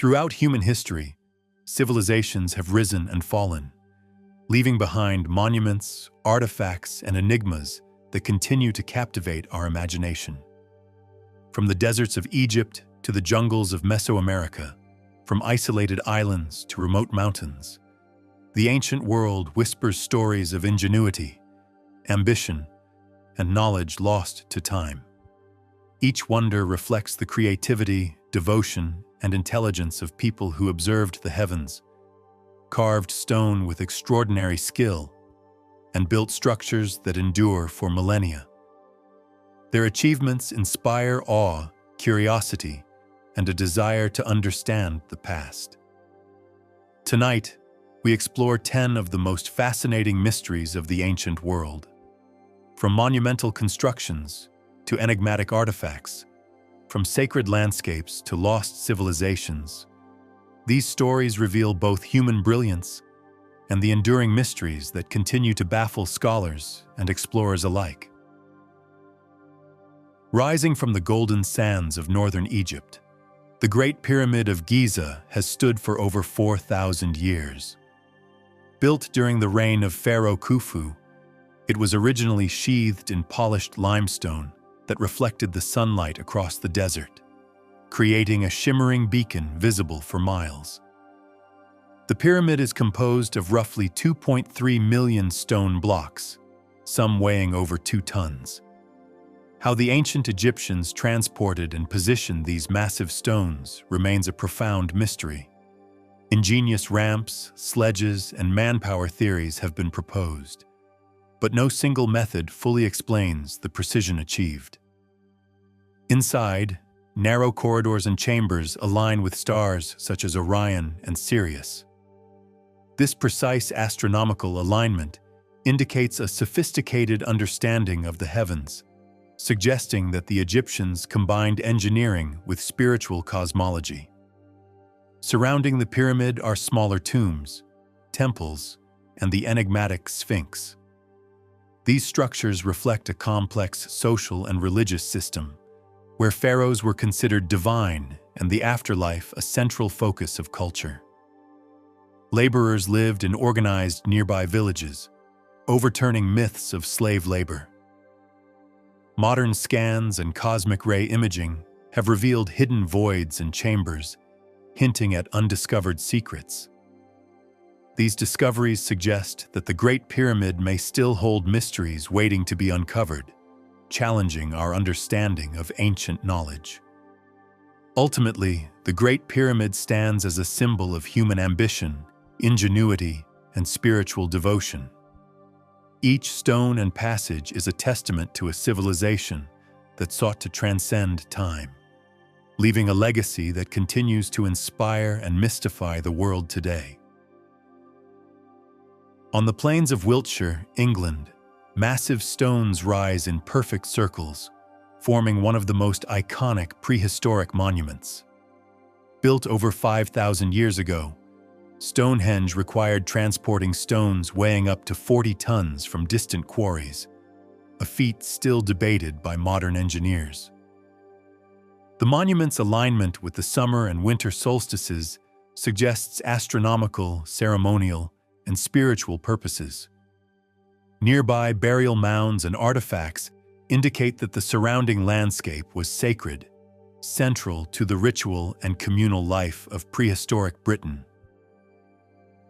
Throughout human history, civilizations have risen and fallen, leaving behind monuments, artifacts, and enigmas that continue to captivate our imagination. From the deserts of Egypt to the jungles of Mesoamerica, from isolated islands to remote mountains, the ancient world whispers stories of ingenuity, ambition, and knowledge lost to time. Each wonder reflects the creativity, devotion, and intelligence of people who observed the heavens, carved stone with extraordinary skill, and built structures that endure for millennia. Their achievements inspire awe, curiosity, and a desire to understand the past. Tonight, we explore 10 of the most fascinating mysteries of the ancient world. From monumental constructions to enigmatic artifacts, from sacred landscapes to lost civilizations, these stories reveal both human brilliance and the enduring mysteries that continue to baffle scholars and explorers alike. Rising from the golden sands of northern Egypt, the Great Pyramid of Giza has stood for over 4,000 years. Built during the reign of Pharaoh Khufu, it was originally sheathed in polished limestone that reflected the sunlight across the desert, creating a shimmering beacon visible for miles. The pyramid is composed of roughly 2.3 million stone blocks, some weighing over 2 tons. How the ancient Egyptians transported and positioned these massive stones remains a profound mystery. Ingenious ramps, sledges, and manpower theories have been proposed, but no single method fully explains the precision achieved. Inside, narrow corridors and chambers align with stars such as Orion and Sirius. This precise astronomical alignment indicates a sophisticated understanding of the heavens, suggesting that the Egyptians combined engineering with spiritual cosmology. Surrounding the pyramid are smaller tombs, temples, and the enigmatic Sphinx. These structures reflect a complex social and religious system, where pharaohs were considered divine and the afterlife a central focus of culture. Laborers lived in organized nearby villages, overturning myths of slave labor. Modern scans and cosmic ray imaging have revealed hidden voids and chambers, hinting at undiscovered secrets. These discoveries suggest that the Great Pyramid may still hold mysteries waiting to be uncovered, challenging our understanding of ancient knowledge. Ultimately, the Great Pyramid stands as a symbol of human ambition, ingenuity, and spiritual devotion. Each stone and passage is a testament to a civilization that sought to transcend time, leaving a legacy that continues to inspire and mystify the world today. On the plains of Wiltshire, England, massive stones rise in perfect circles, forming one of the most iconic prehistoric monuments. Built over 5,000 years ago, Stonehenge required transporting stones weighing up to 40 tons from distant quarries, a feat still debated by modern engineers. The monument's alignment with the summer and winter solstices suggests astronomical, ceremonial, and spiritual purposes. Nearby burial mounds and artifacts indicate that the surrounding landscape was sacred, central to the ritual and communal life of prehistoric Britain.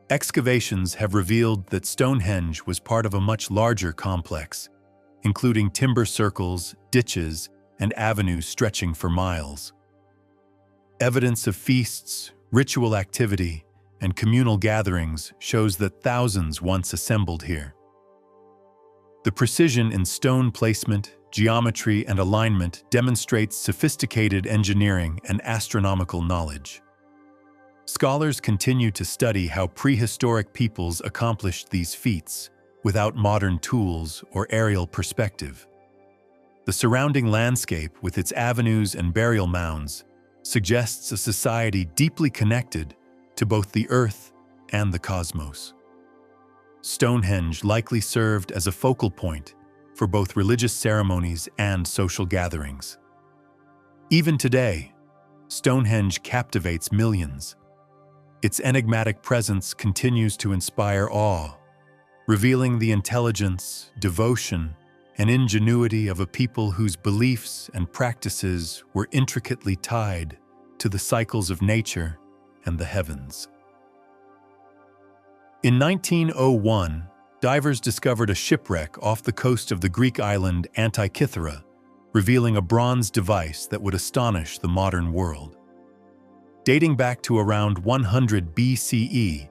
Excavations have revealed that Stonehenge was part of a much larger complex, including timber circles, ditches, and avenues stretching for miles. Evidence of feasts, ritual activity, and communal gatherings shows that thousands once assembled here. The precision in stone placement, geometry, and alignment demonstrates sophisticated engineering and astronomical knowledge. Scholars continue to study how prehistoric peoples accomplished these feats without modern tools or aerial perspective. The surrounding landscape, with its avenues and burial mounds, suggests a society deeply connected to both the earth and the cosmos. Stonehenge likely served as a focal point for both religious ceremonies and social gatherings. Even today, Stonehenge captivates millions. Its enigmatic presence continues to inspire awe, revealing the intelligence, devotion, and ingenuity of a people whose beliefs and practices were intricately tied to the cycles of nature and the heavens. In 1901, divers discovered a shipwreck off the coast of the Greek island Antikythera, revealing a bronze device that would astonish the modern world. Dating back to around 100 BCE,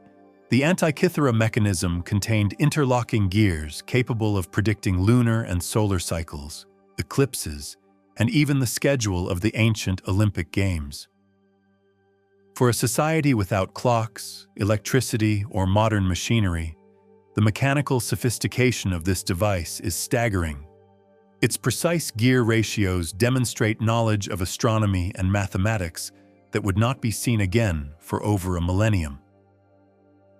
the Antikythera Mechanism contained interlocking gears capable of predicting lunar and solar cycles, eclipses, and even the schedule of the ancient Olympic Games. For a society without clocks, electricity, or modern machinery, the mechanical sophistication of this device is staggering. Its precise gear ratios demonstrate knowledge of astronomy and mathematics that would not be seen again for over a millennium.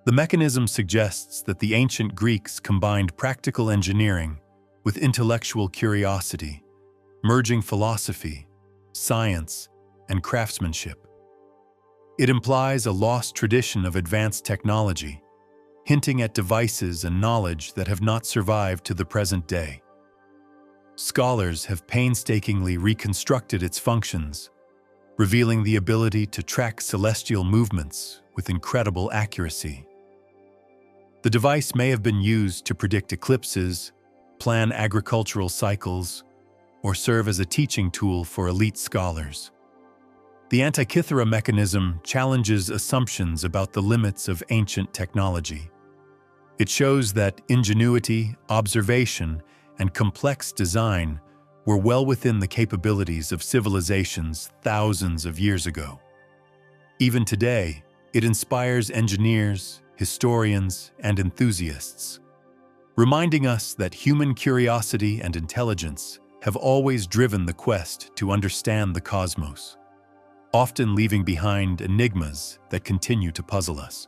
The mechanism suggests that the ancient Greeks combined practical engineering with intellectual curiosity, merging philosophy, science, and craftsmanship. It implies a lost tradition of advanced technology, hinting at devices and knowledge that have not survived to the present day. Scholars have painstakingly reconstructed its functions, revealing the ability to track celestial movements with incredible accuracy. The device may have been used to predict eclipses, plan agricultural cycles, or serve as a teaching tool for elite scholars. The Antikythera Mechanism challenges assumptions about the limits of ancient technology. It shows that ingenuity, observation, and complex design were well within the capabilities of civilizations thousands of years ago. Even today, it inspires engineers, historians, and enthusiasts, reminding us that human curiosity and intelligence have always driven the quest to understand the cosmos, often leaving behind enigmas that continue to puzzle us.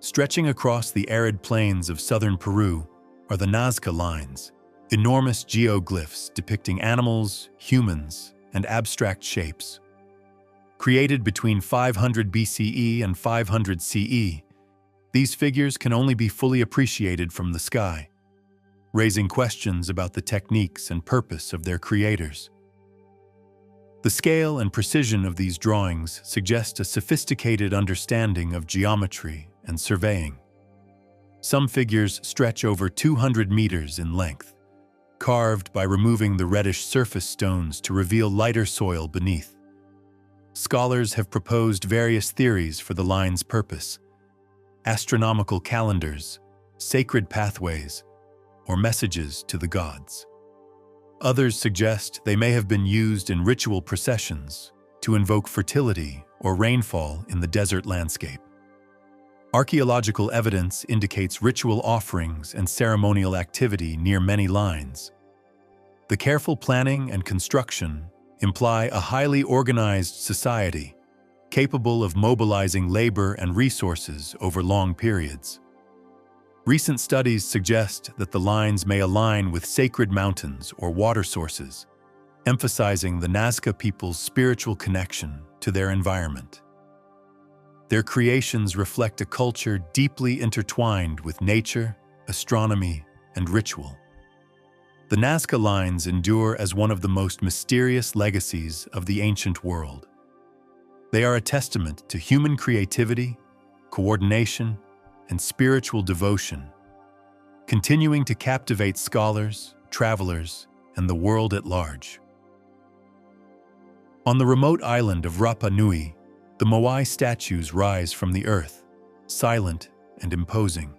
Stretching across the arid plains of southern Peru are the Nazca Lines, enormous geoglyphs depicting animals, humans, and abstract shapes. Created between 500 BCE and 500 CE, these figures can only be fully appreciated from the sky, raising questions about the techniques and purpose of their creators. The scale and precision of these drawings suggest a sophisticated understanding of geometry and surveying. Some figures stretch over 200 meters in length, carved by removing the reddish surface stones to reveal lighter soil beneath. Scholars have proposed various theories for the line's purpose: astronomical calendars, sacred pathways, or messages to the gods. Others suggest they may have been used in ritual processions to invoke fertility or rainfall in the desert landscape. Archaeological evidence indicates ritual offerings and ceremonial activity near many lines. The careful planning and construction imply a highly organized society, capable of mobilizing labor and resources over long periods. Recent studies suggest that the lines may align with sacred mountains or water sources, emphasizing the Nazca people's spiritual connection to their environment. Their creations reflect a culture deeply intertwined with nature, astronomy, and ritual. The Nazca Lines endure as one of the most mysterious legacies of the ancient world. They are a testament to human creativity, coordination, and spiritual devotion, continuing to captivate scholars, travelers, and the world at large. On the remote island of Rapa Nui, the Moai statues rise from the earth, silent and imposing.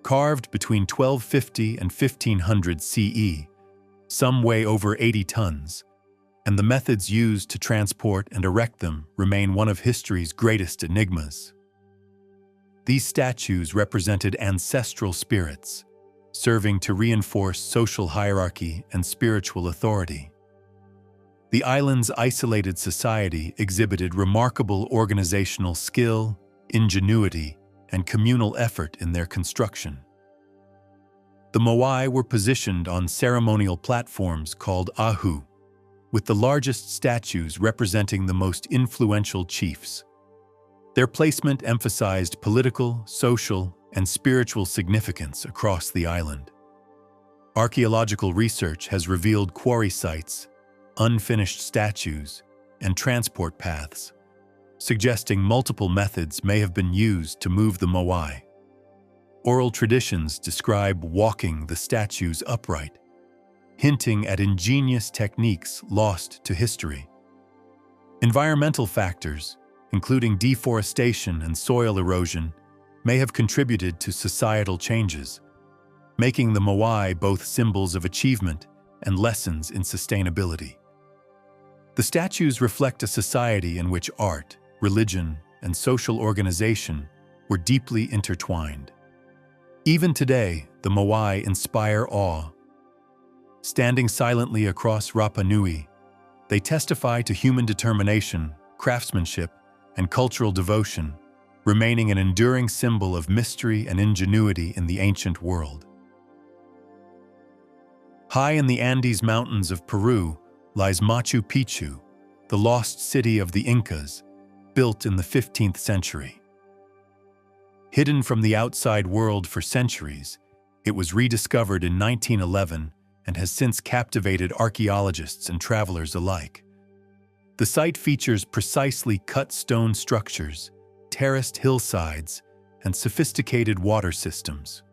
Carved between 1250 and 1500 CE, some weigh over 80 tons, and the methods used to transport and erect them remain one of history's greatest enigmas. These statues represented ancestral spirits, serving to reinforce social hierarchy and spiritual authority. The island's isolated society exhibited remarkable organizational skill, ingenuity, and communal effort in their construction. The Moai were positioned on ceremonial platforms called ahu, with the largest statues representing the most influential chiefs. Their placement emphasized political, social, and spiritual significance across the island. Archaeological research has revealed quarry sites, unfinished statues, and transport paths, suggesting multiple methods may have been used to move the moai. Oral traditions describe walking the statues upright, hinting at ingenious techniques lost to history. Environmental factors, including deforestation and soil erosion, may have contributed to societal changes, making the moai both symbols of achievement and lessons in sustainability. The statues reflect a society in which art, religion, and social organization were deeply intertwined. Even today, the moai inspire awe. Standing silently across Rapa Nui, they testify to human determination, craftsmanship, and cultural devotion, remaining an enduring symbol of mystery and ingenuity in the ancient world. High in the Andes Mountains of Peru lies Machu Picchu, the lost city of the Incas, built in the 15th century. Hidden from the outside world for centuries, it was rediscovered in 1911 and has since captivated archaeologists and travelers alike. The site features precisely cut stone structures, terraced hillsides, and sophisticated water systems.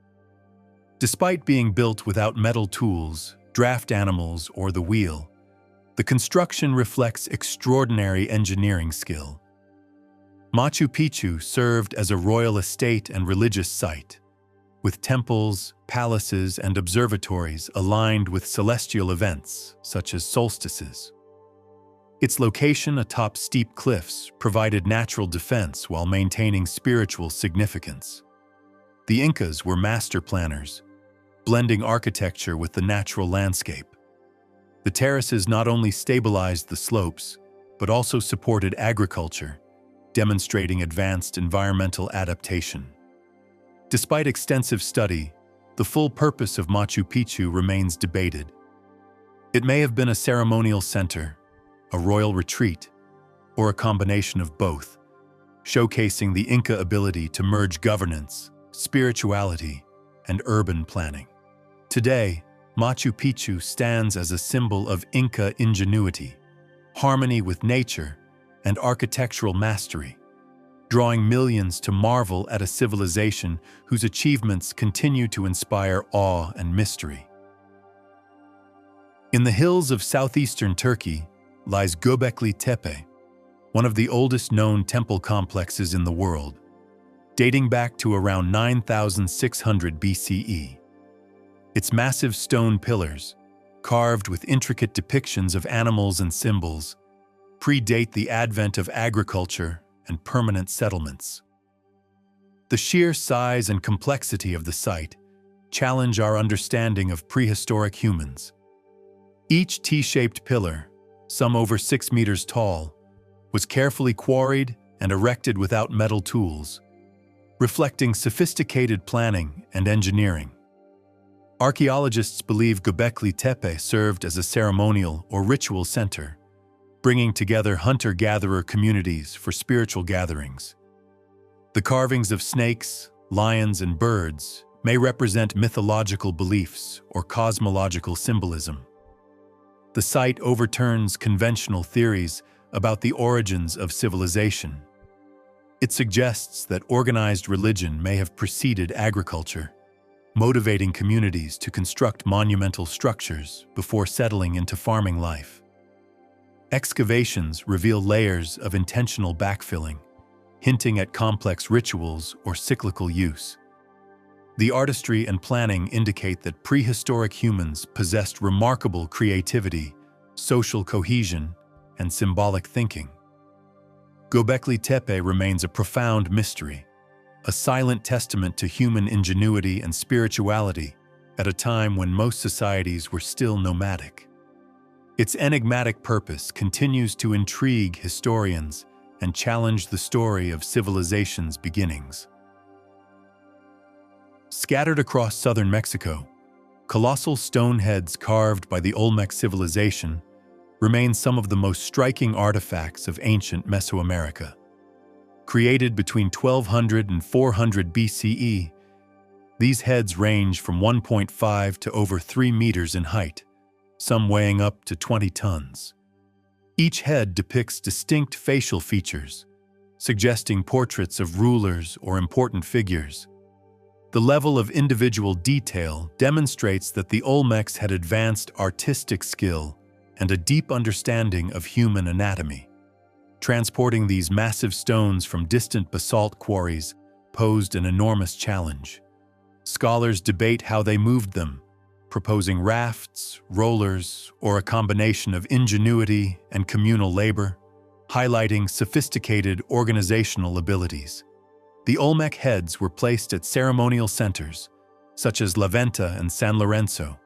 Despite being built without metal tools, draft animals, or the wheel, the construction reflects extraordinary engineering skill. Machu Picchu served as a royal estate and religious site, with temples, palaces, and observatories aligned with celestial events such as solstices. Its location atop steep cliffs provided natural defense while maintaining spiritual significance. The Incas were master planners, blending architecture with the natural landscape. The terraces not only stabilized the slopes, but also supported agriculture, demonstrating advanced environmental adaptation. Despite extensive study, the full purpose of Machu Picchu remains debated. It may have been a ceremonial center, a royal retreat, or a combination of both, showcasing the Inca ability to merge governance, spirituality, and urban planning. Today, Machu Picchu stands as a symbol of Inca ingenuity, harmony with nature, and architectural mastery, drawing millions to marvel at a civilization whose achievements continue to inspire awe and mystery. In the hills of southeastern Turkey lies Göbekli Tepe, one of the oldest known temple complexes in the world, dating back to around 9,600 BCE. Its massive stone pillars, carved with intricate depictions of animals and symbols, predate the advent of agriculture and permanent settlements. The sheer size and complexity of the site challenge our understanding of prehistoric humans. Each T-shaped pillar, some over 6 meters tall, was carefully quarried and erected without metal tools, reflecting sophisticated planning and engineering. Archaeologists believe Göbekli Tepe served as a ceremonial or ritual center, bringing together hunter-gatherer communities for spiritual gatherings. The carvings of snakes, lions, and birds may represent mythological beliefs or cosmological symbolism. The site overturns conventional theories about the origins of civilization. It suggests that organized religion may have preceded agriculture, motivating communities to construct monumental structures before settling into farming life. Excavations reveal layers of intentional backfilling, hinting at complex rituals or cyclical use. The artistry and planning indicate that prehistoric humans possessed remarkable creativity, social cohesion, and symbolic thinking. Göbekli Tepe remains a profound mystery, a silent testament to human ingenuity and spirituality at a time when most societies were still nomadic. Its enigmatic purpose continues to intrigue historians and challenge the story of civilization's beginnings. Scattered across southern Mexico, colossal stone heads carved by the Olmec civilization remain some of the most striking artifacts of ancient Mesoamerica. Created between 1200 and 400 BCE, these heads range from 1.5 to over 3 meters in height, some weighing up to 20 tons. Each head depicts distinct facial features, suggesting portraits of rulers or important figures. The level of individual detail demonstrates that the Olmecs had advanced artistic skill and a deep understanding of human anatomy. Transporting these massive stones from distant basalt quarries posed an enormous challenge. Scholars debate how they moved them, proposing rafts, rollers, or a combination of ingenuity and communal labor, highlighting sophisticated organizational abilities. The Olmec heads were placed at ceremonial centers, such as La Venta and San Lorenzo,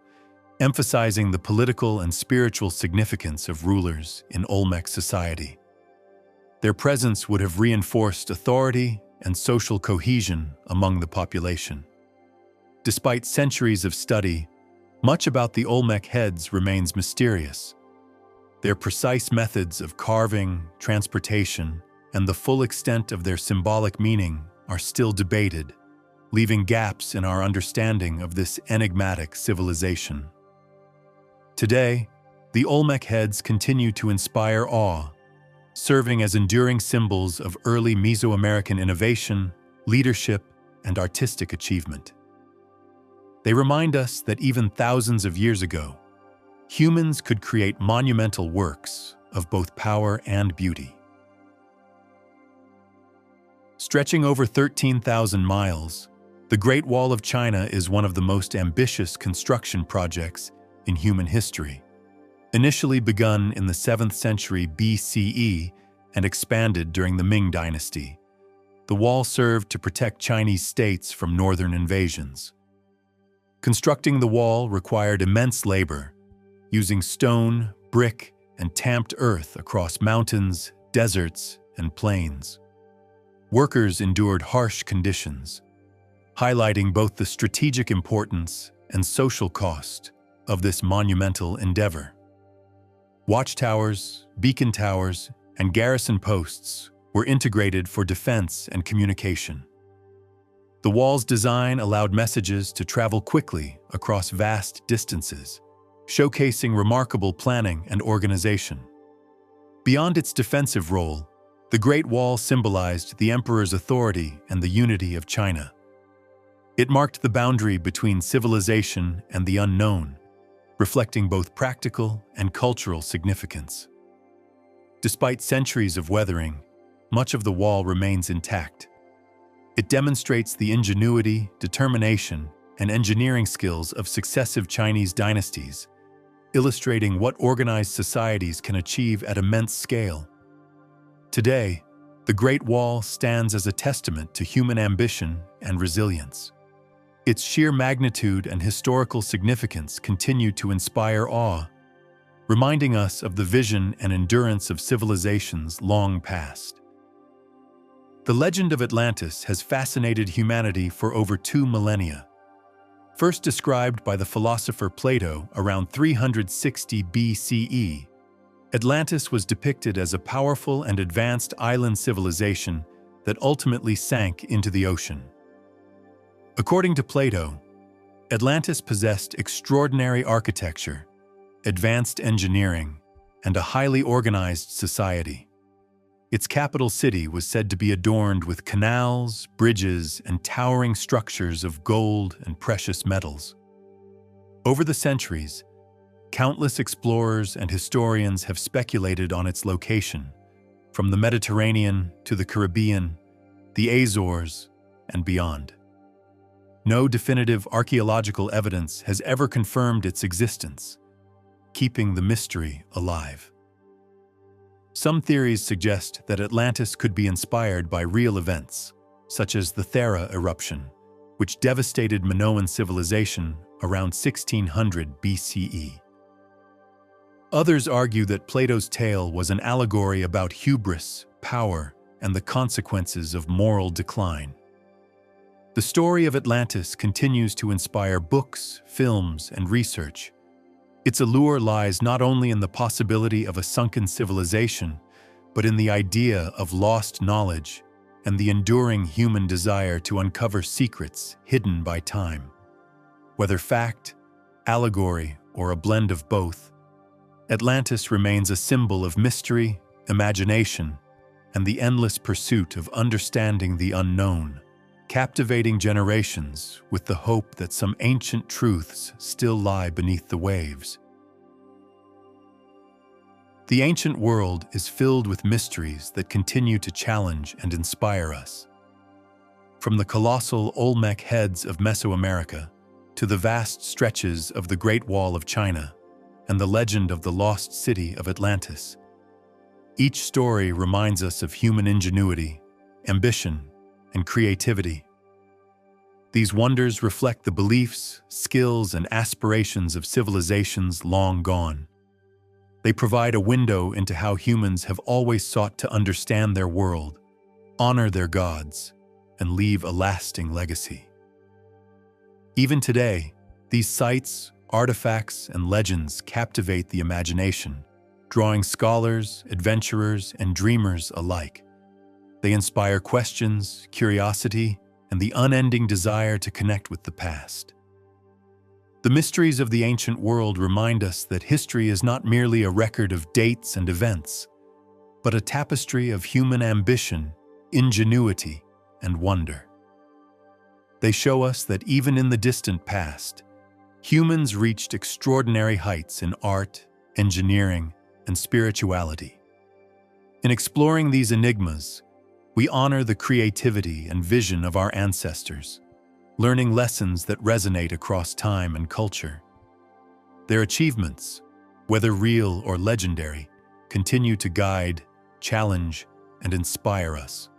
emphasizing the political and spiritual significance of rulers in Olmec society. Their presence would have reinforced authority and social cohesion among the population. Despite centuries of study, much about the Olmec heads remains mysterious. Their precise methods of carving, transportation, and the full extent of their symbolic meaning are still debated, leaving gaps in our understanding of this enigmatic civilization. Today, the Olmec heads continue to inspire awe, serving as enduring symbols of early Mesoamerican innovation, leadership, and artistic achievement. They remind us that even thousands of years ago, humans could create monumental works of both power and beauty. Stretching over 13,000 miles, the Great Wall of China is one of the most ambitious construction projects in human history. Initially begun in the 7th century BCE and expanded during the Ming Dynasty, the wall served to protect Chinese states from northern invasions. Constructing the wall required immense labor, using stone, brick, and tamped earth across mountains, deserts, and plains. Workers endured harsh conditions, highlighting both the strategic importance and social cost of this monumental endeavor. Watchtowers, beacon towers, and garrison posts were integrated for defense and communication. The wall's design allowed messages to travel quickly across vast distances, showcasing remarkable planning and organization. Beyond its defensive role, the Great Wall symbolized the emperor's authority and the unity of China. It marked the boundary between civilization and the unknown, reflecting both practical and cultural significance. Despite centuries of weathering, much of the wall remains intact. It demonstrates the ingenuity, determination, and engineering skills of successive Chinese dynasties, illustrating what organized societies can achieve at immense scale. Today, the Great Wall stands as a testament to human ambition and resilience. Its sheer magnitude and historical significance continue to inspire awe, reminding us of the vision and endurance of civilizations long past. The legend of Atlantis has fascinated humanity for over 2 millennia. First described by the philosopher Plato around 360 BCE, Atlantis was depicted as a powerful and advanced island civilization that ultimately sank into the ocean. According to Plato, Atlantis possessed extraordinary architecture, advanced engineering, and a highly organized society. Its capital city was said to be adorned with canals, bridges, and towering structures of gold and precious metals. Over the centuries, countless explorers and historians have speculated on its location, from the Mediterranean to the Caribbean, the Azores, and beyond. No definitive archaeological evidence has ever confirmed its existence, keeping the mystery alive. Some theories suggest that Atlantis could be inspired by real events, such as the Thera eruption, which devastated Minoan civilization around 1600 BCE. Others argue that Plato's tale was an allegory about hubris, power, and the consequences of moral decline. The story of Atlantis continues to inspire books, films, and research, Its allure lies not only in the possibility of a sunken civilization, but in the idea of lost knowledge and the enduring human desire to uncover secrets hidden by time. Whether fact, allegory, or a blend of both, Atlantis remains a symbol of mystery, imagination, and the endless pursuit of understanding the unknown, captivating generations with the hope that some ancient truths still lie beneath the waves. The ancient world is filled with mysteries that continue to challenge and inspire us. From the colossal Olmec Heads of Mesoamerica to the vast stretches of the Great Wall of China and the legend of the Lost City of Atlantis, each story reminds us of human ingenuity, ambition, and creativity. These wonders reflect the beliefs, skills, and aspirations of civilizations long gone. They provide a window into how humans have always sought to understand their world, honor their gods, and leave a lasting legacy. Even today, these sites, artifacts, and legends captivate the imagination, drawing scholars, adventurers, and dreamers alike. They inspire questions, curiosity, and the unending desire to connect with the past. The mysteries of the ancient world remind us that history is not merely a record of dates and events, but a tapestry of human ambition, ingenuity, and wonder. They show us that even in the distant past, humans reached extraordinary heights in art, engineering, and spirituality. In exploring these enigmas, we honor the creativity and vision of our ancestors, learning lessons that resonate across time and culture. Their achievements, whether real or legendary, continue to guide, challenge, and inspire us.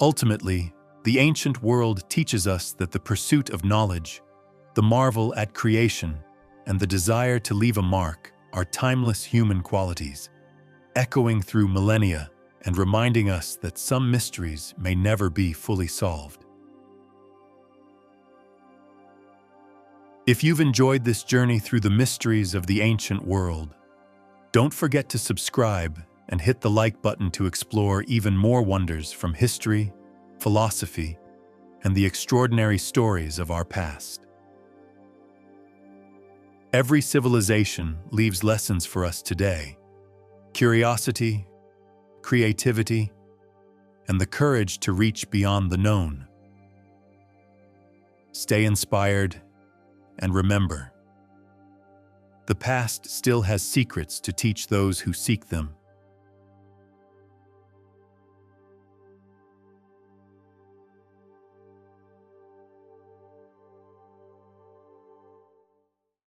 Ultimately, the ancient world teaches us that the pursuit of knowledge, the marvel at creation, and the desire to leave a mark are timeless human qualities, echoing through millennia and reminding us that some mysteries may never be fully solved. If you've enjoyed this journey through the mysteries of the ancient world, don't forget to subscribe and hit the like button to explore even more wonders from history, philosophy, and the extraordinary stories of our past. Every civilization leaves lessons for us today: curiosity, creativity, and the courage to reach beyond the known. Stay inspired, and remember, the past still has secrets to teach those who seek them.